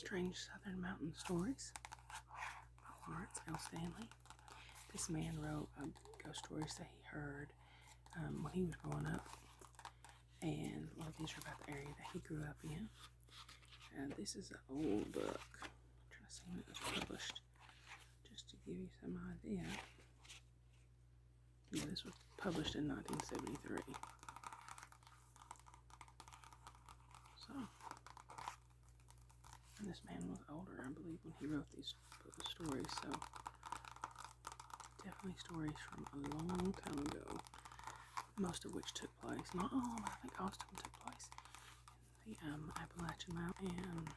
Strange Southern Mountain Stories by Lawrence L. Stanley. This man wrote ghost stories that he heard when he was growing up, and a lot of these are about the area that he grew up in. And this is an old book. I'm trying to see when it was published, just to give you some idea. Yeah, this was published in 1973. So, and this man was older, I believe, when he wrote these stories. So, definitely stories from a long time ago. Most of which took place, not all, but I think most of them took place in the Appalachian Mountain.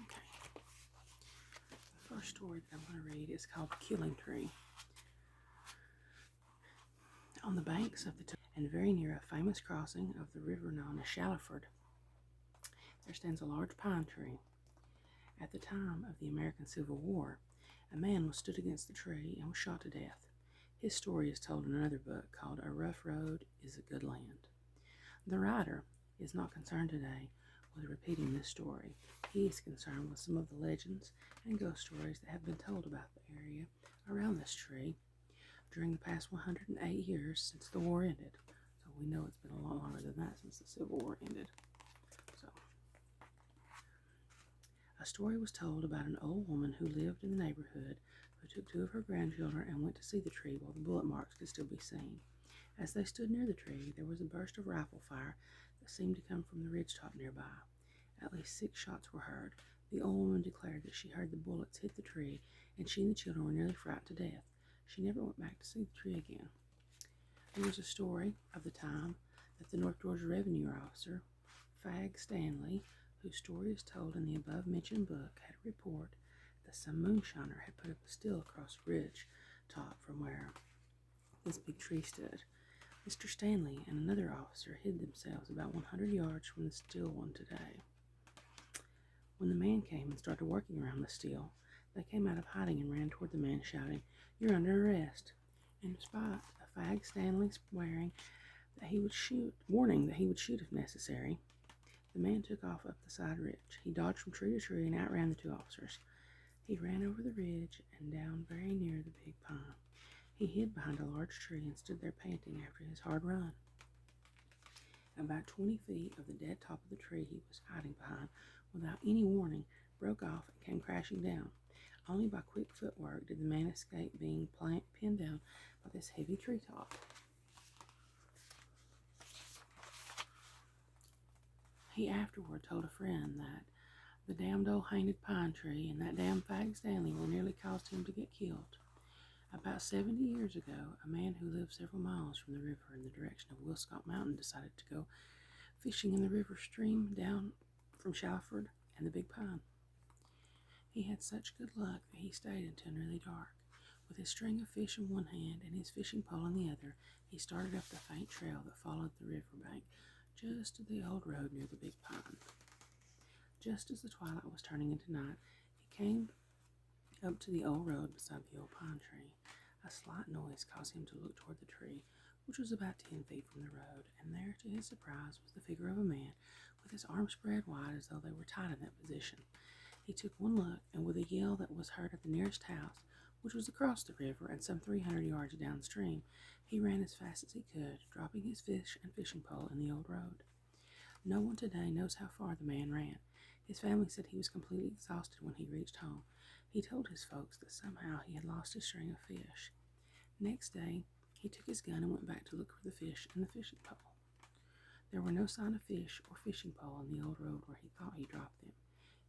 Okay. The first story that I'm going to read is called The Killing Tree. On the banks of the and very near a famous crossing of the river known as Shallowford, there stands a large pine tree. At the time of the American Civil War, a man was stood against the tree and was shot to death. His story is told in another book called A Rough Road is a Good Land. The writer is not concerned today with repeating this story. He is concerned with some of the legends and ghost stories that have been told about the area around this tree during the past 108 years since the war ended. So we know it's been a lot longer than that since the Civil War ended. So, a story was told about an old woman who lived in the neighborhood who took two of her grandchildren and went to see the tree while the bullet marks could still be seen. As they stood near the tree, there was a burst of rifle fire that seemed to come from the ridgetop nearby. At least 6 shots were heard. The old woman declared that she heard the bullets hit the tree, and she and the children were nearly frightened to death. She never went back to see the tree again. There was a story of the time that the North Georgia Revenue Officer, Fag Stanley, whose story is told in the above-mentioned book, had a report that some moonshiner had put up a still across the ridge top from where this big tree stood. Mr. Stanley and another officer hid themselves about 100 yards from the still one today. When the man came and started working around the still, they came out of hiding and ran toward the man, shouting, "You're under arrest." And despite of Fag Stanley warning that he would shoot if necessary, the man took off up the side ridge. He dodged from tree to tree and outran the 2 officers. He ran over the ridge and down very near the big pine. He hid behind a large tree and stood there panting after his hard run. About 20 feet of the dead top of the tree he was hiding behind, without any warning, broke off and came crashing down. Only by quick footwork did the man escape being pinned down by this heavy treetop. He afterward told a friend that the damned old haunted pine tree and that damn Fag Stanley were nearly caused him to get killed. About 70 years ago, a man who lived several miles from the river in the direction of Wilscott Mountain decided to go fishing in the river stream down from Shallowford and the Big Pine. He had such good luck that he stayed until nearly dark. With his string of fish in one hand and his fishing pole in the other, he started up the faint trail that followed the river bank just to the old road near the Big Pine. Just as the twilight was turning into night, he came up to the old road beside the old pine tree. A slight noise caused him to look toward the tree, which was about 10 feet from the road, and there, to his surprise, was the figure of a man with his arms spread wide as though they were tied in that position. He took one look, and with a yell that was heard at the nearest house, which was across the river and some 300 yards downstream, he ran as fast as he could, dropping his fish and fishing pole in the old road. No one today knows how far the man ran. His family said he was completely exhausted when he reached home. He told his folks that somehow he had lost his string of fish. Next day, he took his gun and went back to look for the fish and the fishing pole. There were no sign of fish or fishing pole on the old road where he thought he dropped them.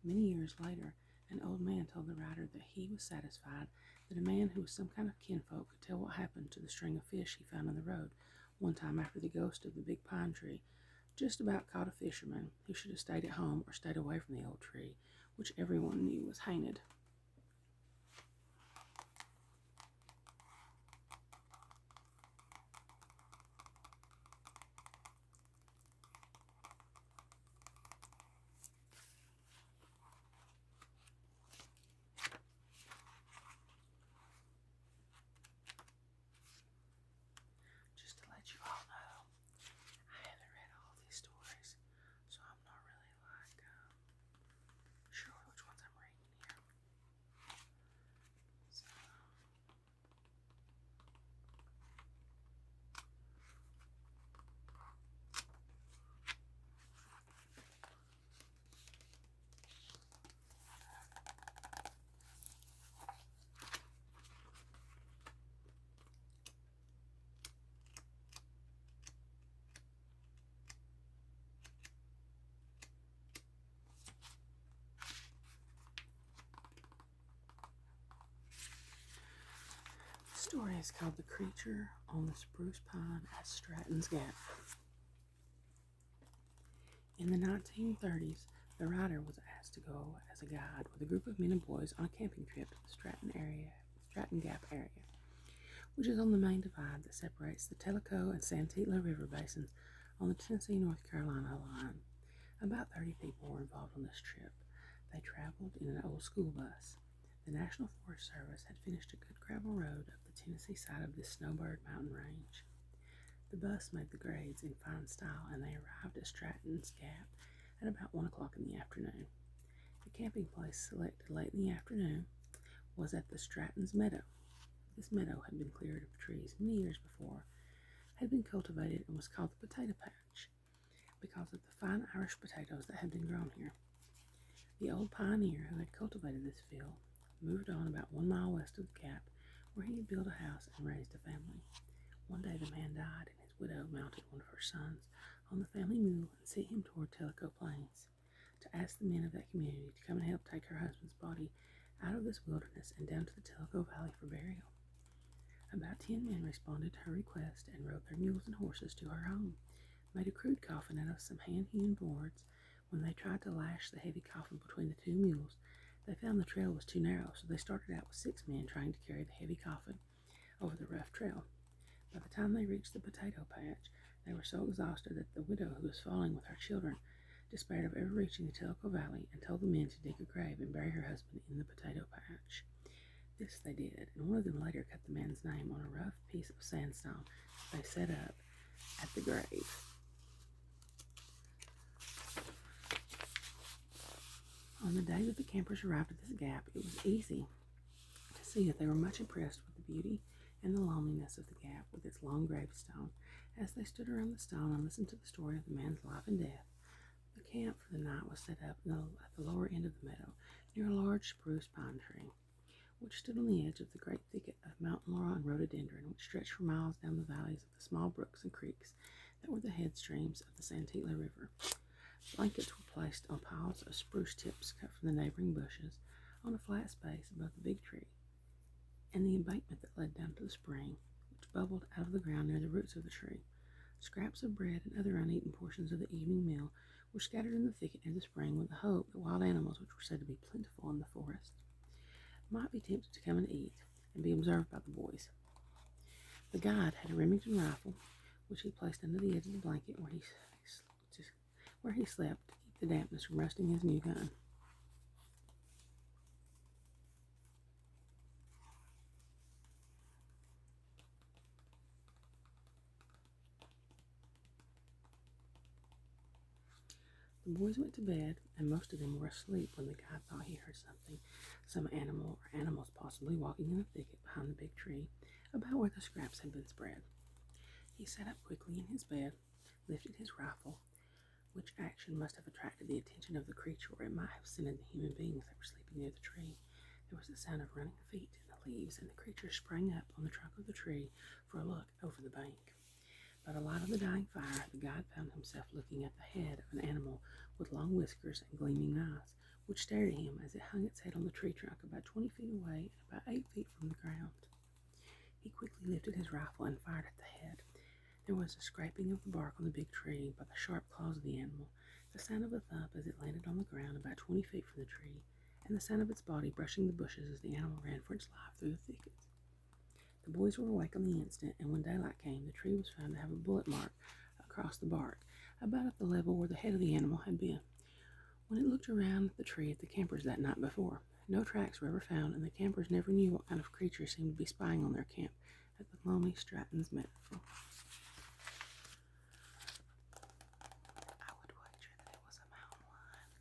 Many years later, an old man told the writer that he was satisfied that a man who was some kind of kinfolk could tell what happened to the string of fish he found on the road one time after the ghost of the big pine tree just about caught a fisherman who should have stayed at home or stayed away from the old tree, which everyone knew was haunted. story is called The Creature on the Spruce Pine at Stratton's Gap. In the 1930s, the writer was asked to go as a guide with a group of men and boys on a camping trip to the Stratton Gap area, which is on the main divide that separates the Tellico and Santeetla River basins on the Tennessee-North Carolina line. About 30 people were involved on this trip. They traveled in an old school bus. The National Forest Service had finished a good gravel road up the Tennessee side of this snowbird mountain range. The bus made the grades in fine style, and they arrived at Stratton's Gap at about 1 o'clock in the afternoon. The camping place selected late in the afternoon was at the Stratton's Meadow. This meadow had been cleared of trees many years before, had been cultivated, and was called the Potato Patch because of the fine Irish potatoes that had been grown here. The old pioneer who had cultivated this field moved on about 1 mile west of the Gap, where he had built a house and raised a family. One day the man died, and his widow mounted one of her sons on the family mule and sent him toward Tellico Plains to ask the men of that community to come and help take her husband's body out of this wilderness and down to the Tellico Valley for burial. About 10 men responded to her request and rode their mules and horses to her home, made a crude coffin out of some hand-hewn boards. When they tried to lash the heavy coffin between the two mules, they found the trail was too narrow, so they started out with 6 men trying to carry the heavy coffin over the rough trail. By the time they reached the potato patch, they were so exhausted that the widow, who was falling with her children, despaired of ever reaching the Tellico Valley and told the men to dig a grave and bury her husband in the potato patch. This they did, and one of them later cut the man's name on a rough piece of sandstone they set up at the grave. On the day that the campers arrived at this gap, it was easy to see that they were much impressed with the beauty and the loneliness of the gap with its long gravestone. As they stood around the stone and listened to the story of the man's life and death, the camp for the night was set up at the lower end of the meadow, near a large spruce pine tree, which stood on the edge of the great thicket of mountain laurel and rhododendron, which stretched for miles down the valleys of the small brooks and creeks that were the headstreams of the Santeetla River. Blankets were placed on piles of spruce tips cut from the neighboring bushes on a flat space above the big tree, and the embankment that led down to the spring, which bubbled out of the ground near the roots of the tree. Scraps of bread and other uneaten portions of the evening meal were scattered in the thicket near the spring, with the hope that wild animals, which were said to be plentiful in the forest, might be tempted to come and eat and be observed by the boys. The guide had a Remington rifle, which he placed under the edge of the blanket where he slept to keep the dampness from rusting his new gun. The boys went to bed, and most of them were asleep when the guide thought he heard something, some animal or animals possibly walking in the thicket behind the big tree, about where the scraps had been spread. He sat up quickly in his bed, lifted his rifle, which action must have attracted the attention of the creature, or it might have scented the human beings that were sleeping near the tree. There was the sound of running feet in the leaves, and the creature sprang up on the trunk of the tree for a look over the bank. By the light of the dying fire, the guide found himself looking at the head of an animal with long whiskers and gleaming eyes, which stared at him as it hung its head on the tree trunk about 20 feet away and about 8 feet from the ground. He quickly lifted his rifle and fired at the head. There was a scraping of the bark on the big tree by the sharp claws of the animal, the sound of a thump as it landed on the ground about 20 feet from the tree, and the sound of its body brushing the bushes as the animal ran for its life through the thickets. The boys were awake on the instant, and when daylight came, the tree was found to have a bullet mark across the bark, about at the level where the head of the animal had been when it looked around the tree at the campers that night before. No tracks were ever found, and the campers never knew what kind of creature seemed to be spying on their camp at the lonely Stratton's Meadow. I would wager that it was a mountain lion.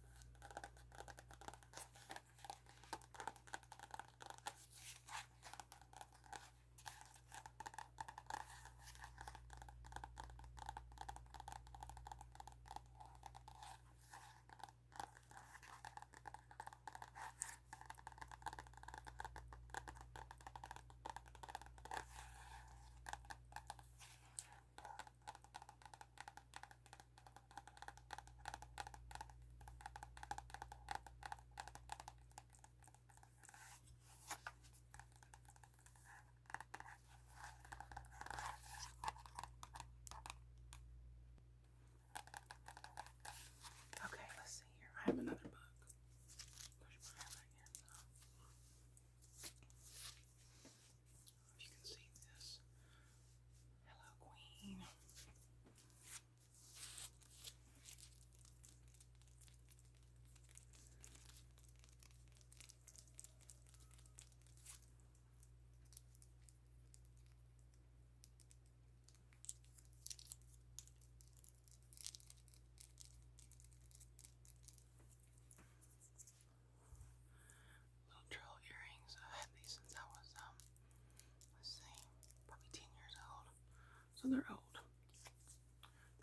So they're old.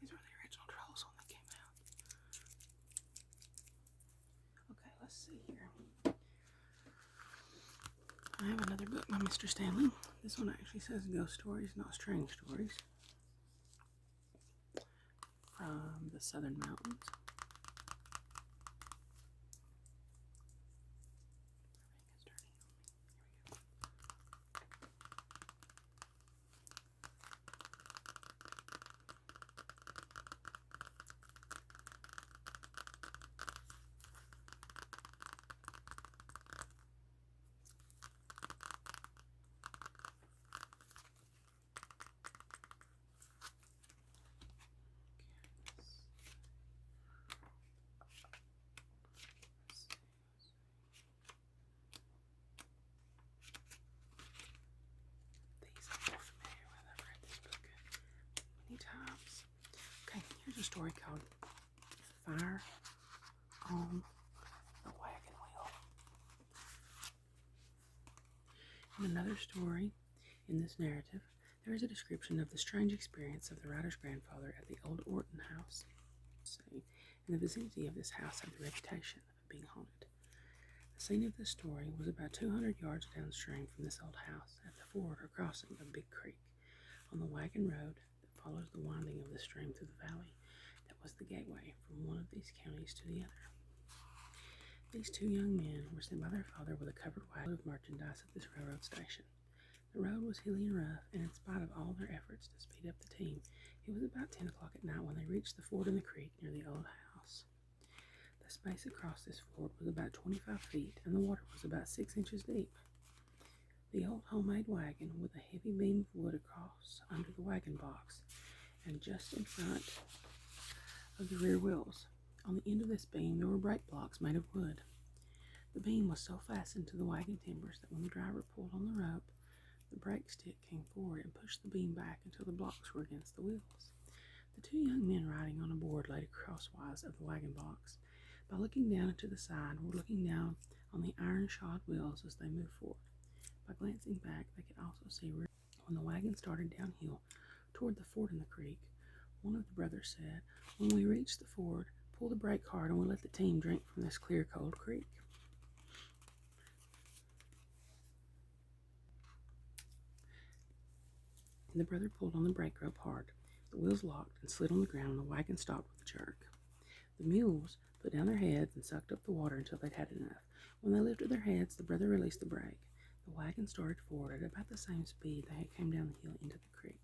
These were the original trolls when they came out. Okay, let's see here. I have another book by Mr. Stanley. This one actually says ghost stories, not strange stories. From the Southern Mountains. Times. Okay, here's a story called Fire on the Wagon Wheel. In another story in this narrative, there is a description of the strange experience of the writer's grandfather at the old Orton house. In the vicinity of this house had the reputation of being haunted. The scene of this story was about 200 yards downstream from this old house, at the ford or crossing of Big Creek, on the wagon road follows the winding of the stream through the valley that was the gateway from one of these counties to the other. These two young men were sent by their father with a covered wagon of merchandise at this railroad station. The road was hilly and rough, and in spite of all their efforts to speed up the team, it was about 10 o'clock at night when they reached the ford in the creek near the old house. The space across this ford was about 25 feet, and the water was about 6 inches deep. The old homemade wagon, with a heavy beam of wood across under the wagon box and just in front of the rear wheels. On the end of this beam there were brake blocks made of wood. The beam was so fastened to the wagon timbers that when the driver pulled on the rope, the brake stick came forward and pushed the beam back until the blocks were against the wheels. The two young men riding on a board laid crosswise of the wagon box, by looking down into the side, were looking down on the iron-shod wheels as they moved forward. By glancing back, they could also see when the wagon started downhill toward the ford in the creek. One of the brothers said, "When we reach the ford, pull the brake hard and we'll let the team drink from this clear, cold creek." And the brother pulled on the brake rope hard. The wheels locked and slid on the ground, and the wagon stopped with a jerk. The mules put down their heads and sucked up the water until they'd had enough. When they lifted their heads, the brother released the brake. The wagon started forward at about the same speed they had come down the hill into the creek.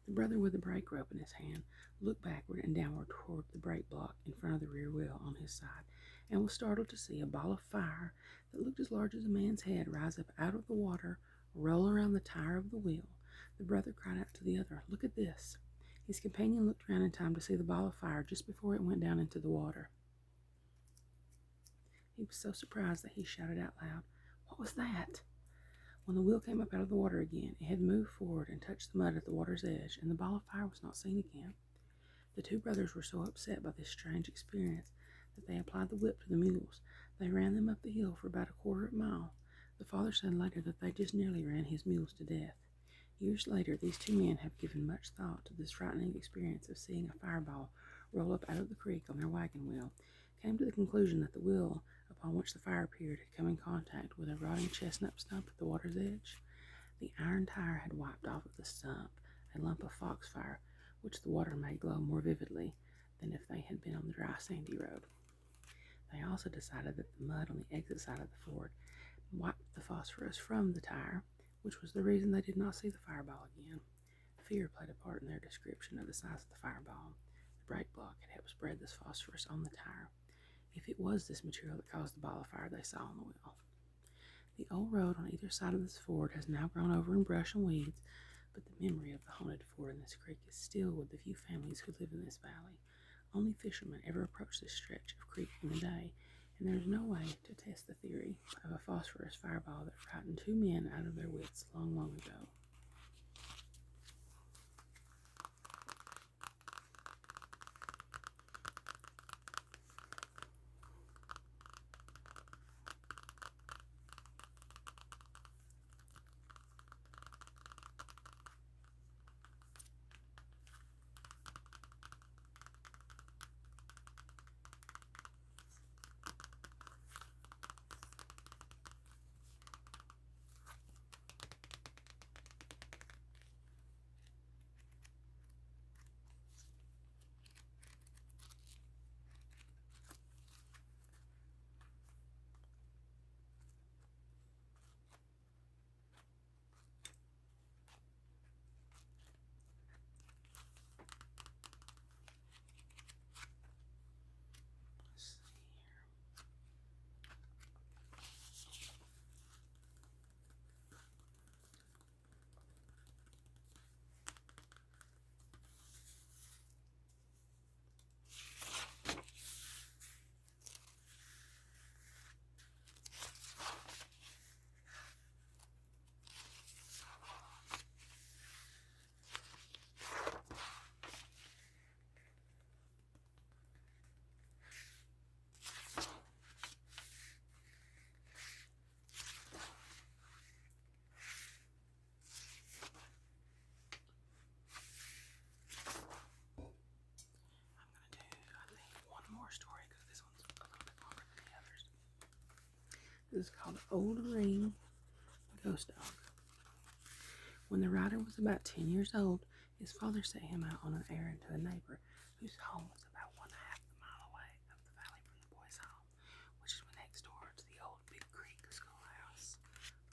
The brother, with the brake rope in his hand, looked backward and downward toward the brake block in front of the rear wheel on his side, and was startled to see a ball of fire that looked as large as a man's head rise up out of the water, roll around the tire of the wheel. The brother cried out to the other, "Look at this!" His companion looked around in time to see the ball of fire just before it went down into the water. He was so surprised that he shouted out loud, "What was that?" When the wheel came up out of the water again, it had moved forward and touched the mud at the water's edge, and the ball of fire was not seen again. The two brothers were so upset by this strange experience that they applied the whip to the mules. They ran them up the hill for about a quarter of a mile. The father said later that they just nearly ran his mules to death. Years later, these two men have given much thought to this frightening experience of seeing a fireball roll up out of the creek on their wagon wheel, came to the conclusion that the wheel upon which the fire appeared had come in contact with a rotting chestnut stump at the water's edge. The iron tire had wiped off of the stump a lump of foxfire, which the water made glow more vividly than if they had been on the dry, sandy road. They also decided that the mud on the exit side of the ford wiped the phosphorus from the tire, which was the reason they did not see the fireball again. Fear played a part in their description of the size of the fireball. The brake block had helped spread this phosphorus on the tire. If it was this material that caused the ball of fire they saw on the wheel. The old road on either side of this ford has now grown over in brush and weeds, but the memory of the haunted ford in this creek is still with the few families who live in this valley. Only fishermen ever approach this stretch of creek in the day, and there is no way to test the theory of a phosphorus fireball that frightened two men out of their wits long, long ago. This is called Old Ring Ghost Dog. When the writer was about 10 years old, his father sent him out on an errand to a neighbor whose home was about 1/2 mile away up the valley from the boy's home, which is next door to the old Big Creek schoolhouse.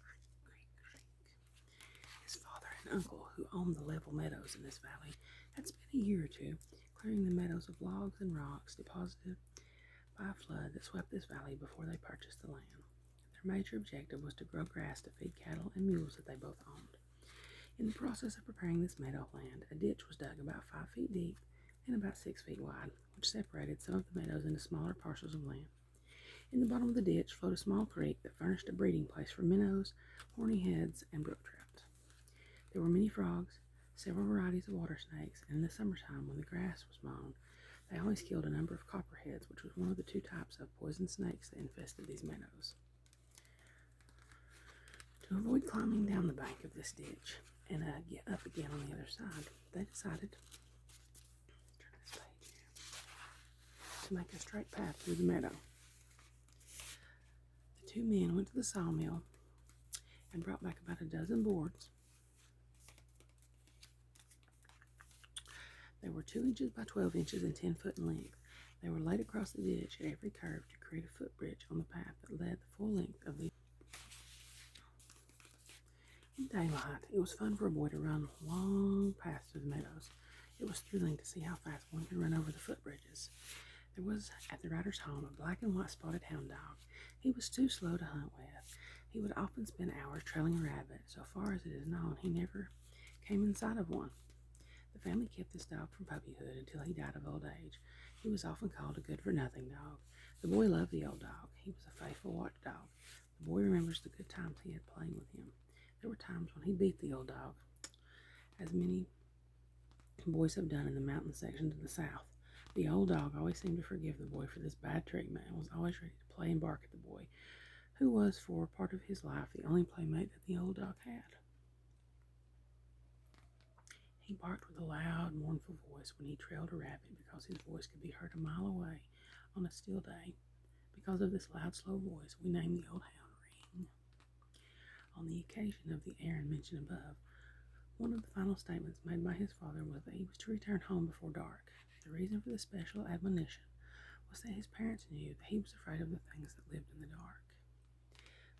Creek, creek. His father and uncle, who owned the level meadows in this valley, had spent a year or two clearing the meadows of logs and rocks deposited by a flood that swept this valley before they purchased the land. Their major objective was to grow grass to feed cattle and mules that they both owned. In the process of preparing this meadow land, a ditch was dug about 5 feet deep and about 6 feet wide, which separated some of the meadows into smaller parcels of land. In the bottom of the ditch flowed a small creek that furnished a breeding place for minnows, horny heads, and brook trout. There were many frogs, several varieties of water snakes, and in the summertime, when the grass was mown, they always killed a number of copperheads, which was one of the 2 types of poison snakes that infested these meadows. To avoid climbing down the bank of this ditch and get up again on the other side, they decided to make a straight path through the meadow. The 2 men went to the sawmill and brought back about a dozen boards. They were 2 inches by 12 inches and 10 foot in length. They were laid across the ditch at every curve to create a footbridge on the path that led the full length of the. In daylight, it was fun for a boy to run long paths through the meadows. It was thrilling to see how fast one could run over the footbridges. There was at the writer's home a black and white spotted hound dog. He was too slow to hunt with. He would often spend hours trailing a rabbit. So far as it is known, he never came in sight of one. The family kept this dog from puppyhood until he died of old age. He was often called a good-for-nothing dog. The boy loved the old dog. He was a faithful watchdog. The boy remembers the good times he had playing with him. There were times when he beat the old dog, as many boys have done in the mountain sections of the south. The old dog always seemed to forgive the boy for this bad treatment and was always ready to play and bark at the boy, who was, for part of his life, the only playmate that the old dog had. He barked with a loud, mournful voice when he trailed a rabbit because his voice could be heard a mile away on a still day. Because of this loud, slow voice, we named the old hound Ring. On the occasion of the errand mentioned above, one of the final statements made by his father was that he was to return home before dark. The reason for this special admonition was that his parents knew that he was afraid of the things that lived in the dark.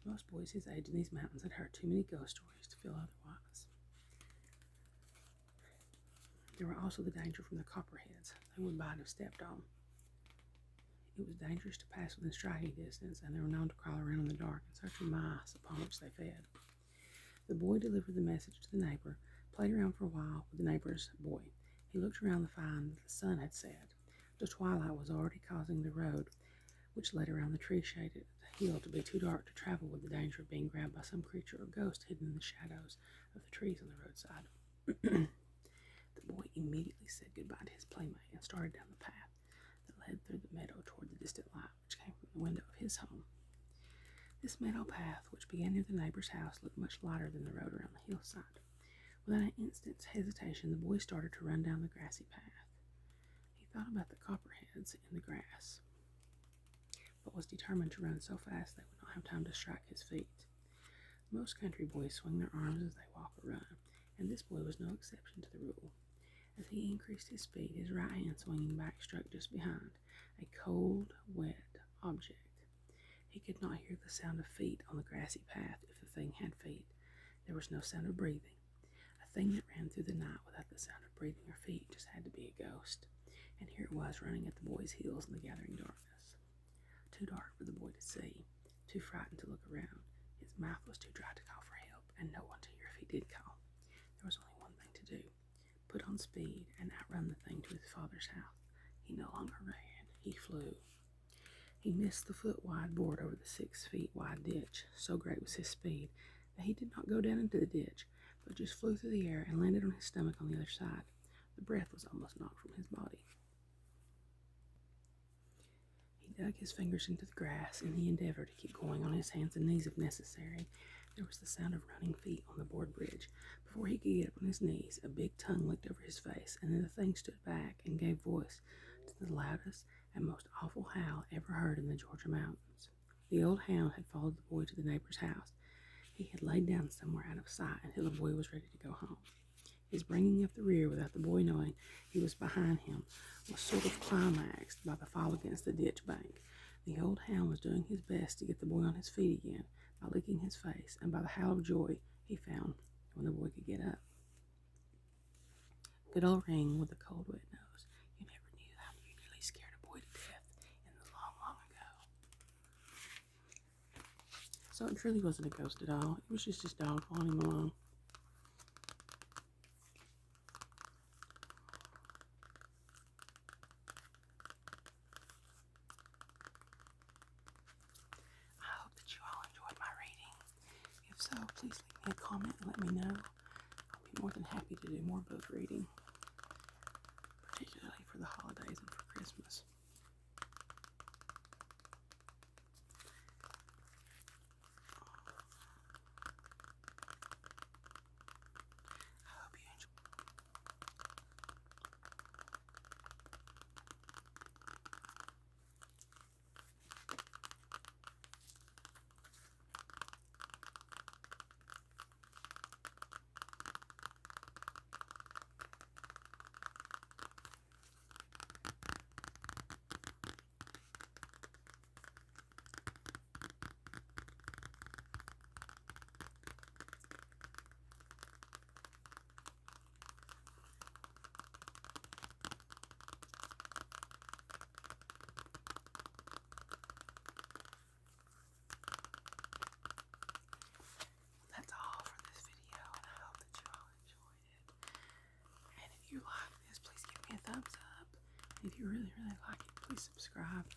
Most boys his age in these mountains had heard too many ghost stories to feel otherwise. There were also the danger from the copperheads. They would bite if stepped on. It was dangerous to pass within striking distance, and they were known to crawl around in the dark in search of mice upon which they fed. The boy delivered the message to the neighbor, played around for a while with the neighbor's boy. He looked around to find that the sun had set. The twilight was already causing the road, which led around the tree-shaded hill, to be too dark to travel, with the danger of being grabbed by some creature or ghost hidden in the shadows of the trees on the roadside. The boy immediately said goodbye to his playmate and started down the path that led through the meadow toward the distant light which came from the window of his home. This meadow path, which began near the neighbor's house, looked much lighter than the road around the hillside. Without an instant's hesitation, the boy started to run down the grassy path. He thought about the copperheads in the grass, but was determined to run so fast they would not have time to strike his feet. Most country boys swing their arms as they walk or run, and this boy was no exception to the rule. As he increased his speed, his right hand swinging back struck just behind, a cold, wet object. He could not hear the sound of feet on the grassy path if the thing had feet. There was no sound of breathing. A thing that ran through the night without the sound of breathing or feet just had to be a ghost. And here it was, running at the boy's heels in the gathering darkness. Too dark for the boy to see, too frightened to look around. His mouth was too dry to call for help, and no one to hear if he did call. There was only one thing to do: put on speed and outrun the thing to his father's house. He no longer ran, he flew. He missed the foot-wide board over the 6 feet wide ditch. So great was his speed that he did not go down into the ditch, but just flew through the air and landed on his stomach on the other side. The breath was almost knocked from his body. He dug his fingers into the grass, and he endeavored to keep going on his hands and knees if necessary. There was the sound of running feet on the board bridge. Before he could get up on his knees, a big tongue licked over his face, and then the thing stood back and gave voice to the loudest and most awful howl ever heard in the Georgia mountains. The old hound had followed the boy to the neighbor's house. He had laid down somewhere out of sight until the boy was ready to go home. His bringing up the rear without the boy knowing he was behind him was sort of climaxed by the fall against the ditch bank. The old hound was doing his best to get the boy on his feet again by licking his face and by the howl of joy he found when the boy could get up. Good old Ring with the cold wet nose. You never knew how you nearly scared a boy to death in the long, long ago. So it truly wasn't a ghost at all. It was just his dog following him along. I hope that you all enjoyed my reading. If so, please leave me a comment and let me know. I'll be more than happy to do more book reading, particularly for the holidays and for Christmas. I hope you enjoy. That's all for this video, and I hope that you all enjoyed it. And if you like this, please give me a thumbs up. And if you really, really like it, please subscribe.